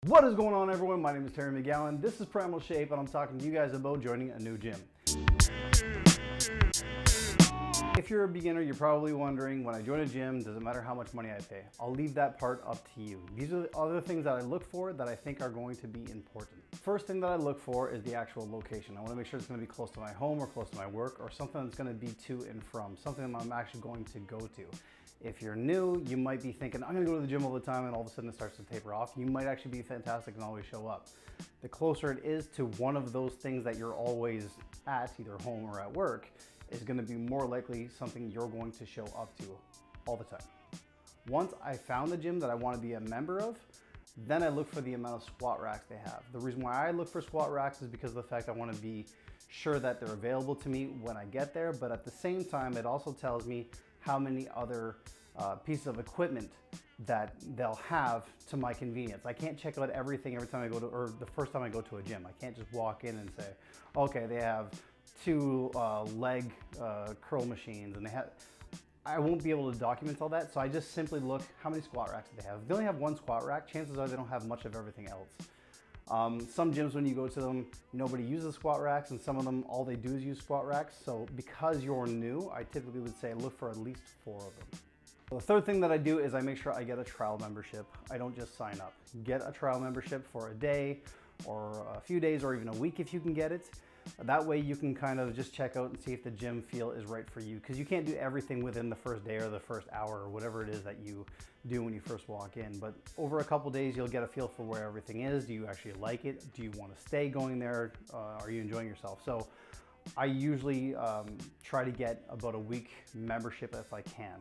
What is going on, everyone? My name is Terry McGowan. This is Primal Shape, and I'm talking to you guys about joining a new gym. If you're a beginner, you're probably wondering, when I join a gym, does it matter how much money I pay? I'll leave that part up to you. These are the other things that I look for that I think are going to be important. First thing that I look for is the actual location. I want to make sure it's going to be close to my home or close to my work, or something that's going to be to and from, something that I'm actually going to go to. If you're new, you might be thinking, I'm going to go to the gym all the time, and all of a sudden it starts to taper off. You might actually be fantastic and always show up. The closer it is to one of those things that you're always at, either home or at work, is going to be more likely something you're going to show up to all the time. Once I found the gym that I want to be a member of, then I look for the amount of squat racks they have. The reason why I look for squat racks is because of the fact I want to be sure that they're available to me when I get there, but at the same time, it also tells me how many other pieces of equipment that they'll have to my convenience. I can't check out everything every time I go to, or the first time I go to a gym. I can't just walk in and say, okay, they have two leg curl machines, and they have, I won't be able to document all that, so I just simply look how many squat racks do they have. If they only have one squat rack, chances are they don't have much of everything else. Some gyms, when you go to them, nobody uses squat racks, and some of them, all they do is use squat racks. So because you're new, I typically would say look for at least 4 of them. The third thing that I do is I make sure I get a trial membership. I don't just sign up. Get a trial membership for a day or a few days or even a week if you can get it. That way you can kind of just check out and see if the gym feel is right for you, because you can't do everything within the first day or the first hour or whatever it is that you do when you first walk in. But over a couple days, you'll get a feel for where everything is. Do you actually like it? Do you want to stay going there? Are you enjoying yourself? So I usually try to get about a week membership if I can.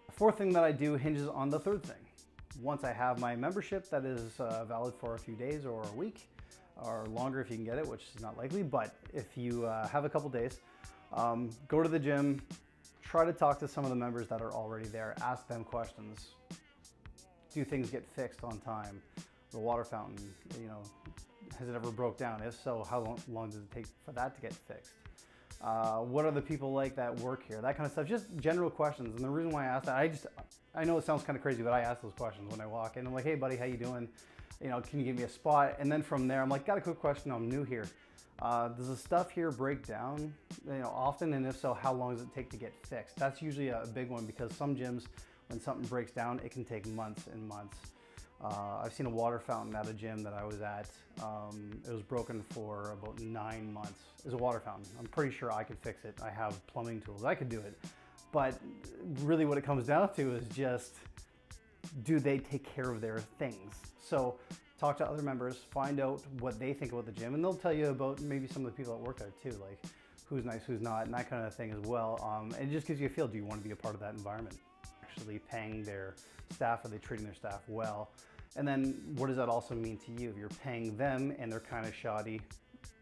The fourth thing that I do hinges on the third thing. Once I have my membership that is valid for a few days or a week, or longer if you can get it, which is not likely, but if you have a couple days, go to the gym, try to talk to some of the members that are already there, ask them questions. Do things get fixed on time? The water fountain, has it ever broke down? If so, how long does it take for that to get fixed? What are the people like that work here? That kind of stuff, just general questions. And the reason why I ask that, I know it sounds kind of crazy, but I ask those questions when I walk in. I'm like, hey buddy, how you doing? Can you give me a spot? And then from there, I'm like, got a quick question, I'm new here. Does the stuff here break down, often? And if so, how long does it take to get fixed? That's usually a big one, because some gyms, when something breaks down, it can take months and months. I've seen a water fountain at a gym that I was at. It was broken for about 9 months. It's a water fountain. I'm pretty sure I could fix it. I have plumbing tools, I could do it. But really what it comes down to is just, do they take care of their things? So talk to other members, find out what they think about the gym, and they'll tell you about maybe some of the people that work there too, like who's nice, who's not, and that kind of thing as well. And it just gives you a feel, do you want to be a part of that environment? Actually paying their staff, are they treating their staff well? And then what does that also mean to you? If you're paying them and they're kind of shoddy,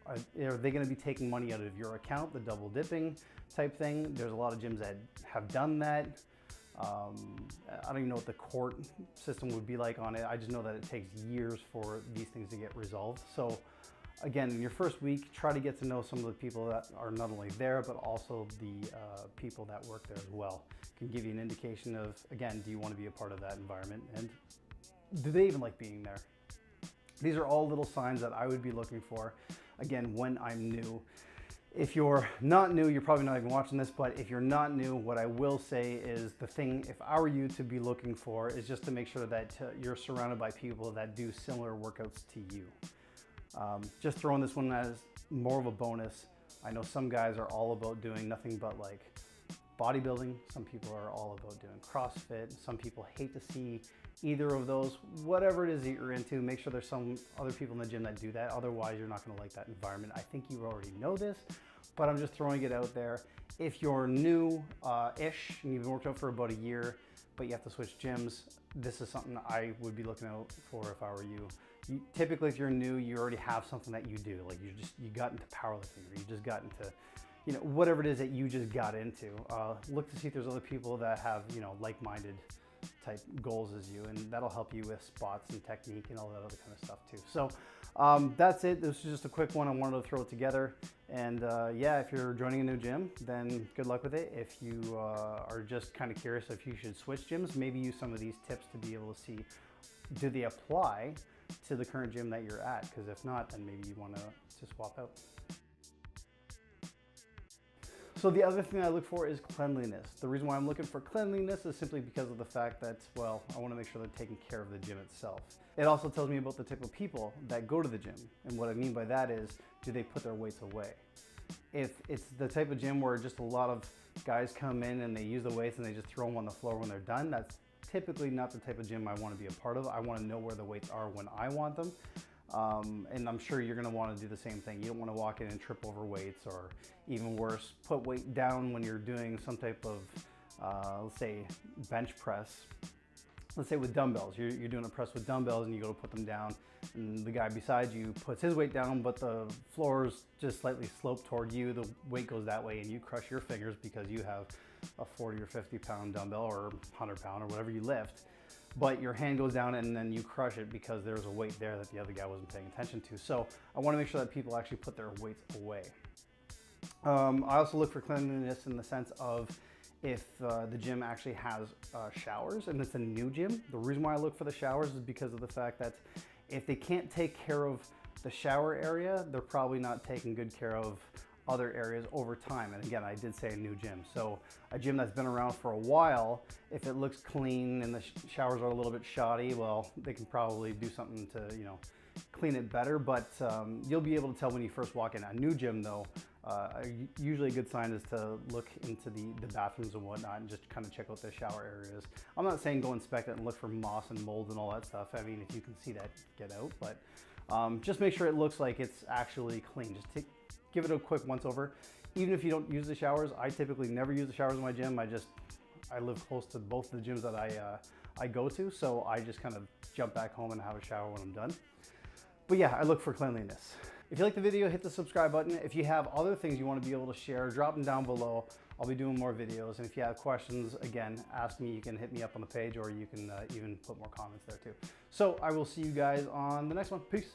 are they going to be taking money out of your account, the double dipping type thing? There's a lot of gyms that have done that. I don't even know what the court system would be like on it. I just know that it takes years for these things to get resolved. So again, in your first week, try to get to know some of the people that are not only there, but also the people that work there as well. Can give you an indication of, again, do you want to be a part of that environment? And do they even like being there? These are all little signs that I would be looking for, again, when I'm new. If you're not new, you're probably not even watching this, but if you're not new, what I will say is the thing, if I were you, to be looking for is just to make sure that you're surrounded by people that do similar workouts to you. Just throwing this one as more of a bonus. I know some guys are all about doing nothing but like bodybuilding. Some people are all about doing CrossFit. Some people hate to see either of those. Whatever it is that you're into, make sure there's some other people in the gym that do that. Otherwise, you're not going to like that environment. I think you already know this, but I'm just throwing it out there. If you're new-ish and you've worked out for about a year, but you have to switch gyms, this is something I would be looking out for if I were you. Typically, if you're new, you already have something that you do. Like you got into powerlifting, or you just got into, whatever it is that you just got into. Look to see if there's other people that have, like-minded type goals as you, and that'll help you with spots and technique and all that other kind of stuff too. So that's it. This is just a quick one. I wanted to throw it together. And yeah, if you're joining a new gym, then good luck with it. If you are just kind of curious if you should switch gyms, maybe use some of these tips to be able to see do they apply to the current gym that you're at? Because if not, then maybe you want to swap out. So the other thing I look for is cleanliness. The reason why I'm looking for cleanliness is simply because of the fact that, well, I want to make sure they're taking care of the gym itself. It also tells me about the type of people that go to the gym. And what I mean by that is, do they put their weights away? If it's the type of gym where just a lot of guys come in and they use the weights and they just throw them on the floor when they're done, that's typically not the type of gym I want to be a part of. I want to know where the weights are when I want them. And I'm sure you're going to want to do the same thing. You don't want to walk in and trip over weights, or even worse, put weight down when you're doing some type of, let's say, bench press. Let's say with dumbbells, you're doing a press with dumbbells and you go to put them down and the guy beside you puts his weight down, but the floor's just slightly sloped toward you. The weight goes that way and you crush your fingers because you have a 40 or 50 pound dumbbell or 100 pound or whatever you lift. But your hand goes down and then you crush it because there's a weight there that the other guy wasn't paying attention to. So I want to make sure that people actually put their weights away. I also look for cleanliness in the sense of if the gym actually has showers and it's a new gym. The reason why I look for the showers is because of the fact that if they can't take care of the shower area, they're probably not taking good care of other areas over time. And again, I did say a new gym. So a gym that's been around for a while, if it looks clean and the showers are a little bit shoddy, well, they can probably do something to, clean it better. But you'll be able to tell when you first walk in. A new gym though, usually a good sign is to look into the bathrooms and whatnot and just kind of check out the shower areas. I'm not saying go inspect it and look for moss and mold and all that stuff. I mean, if you can see that, get out. But just make sure it looks like it's actually clean. Just give it a quick once over. Even if you don't use the showers, I typically never use the showers in my gym. I live close to both the gyms that I go to, so I just kind of jump back home and have a shower when I'm done. But yeah, I look for cleanliness. If you like the video, hit the subscribe button. If you have other things you want to be able to share, drop them down below. I'll be doing more videos. And if you have questions, again, ask me. You can hit me up on the page, or you can even put more comments there too. So I will see you guys on the next one. Peace.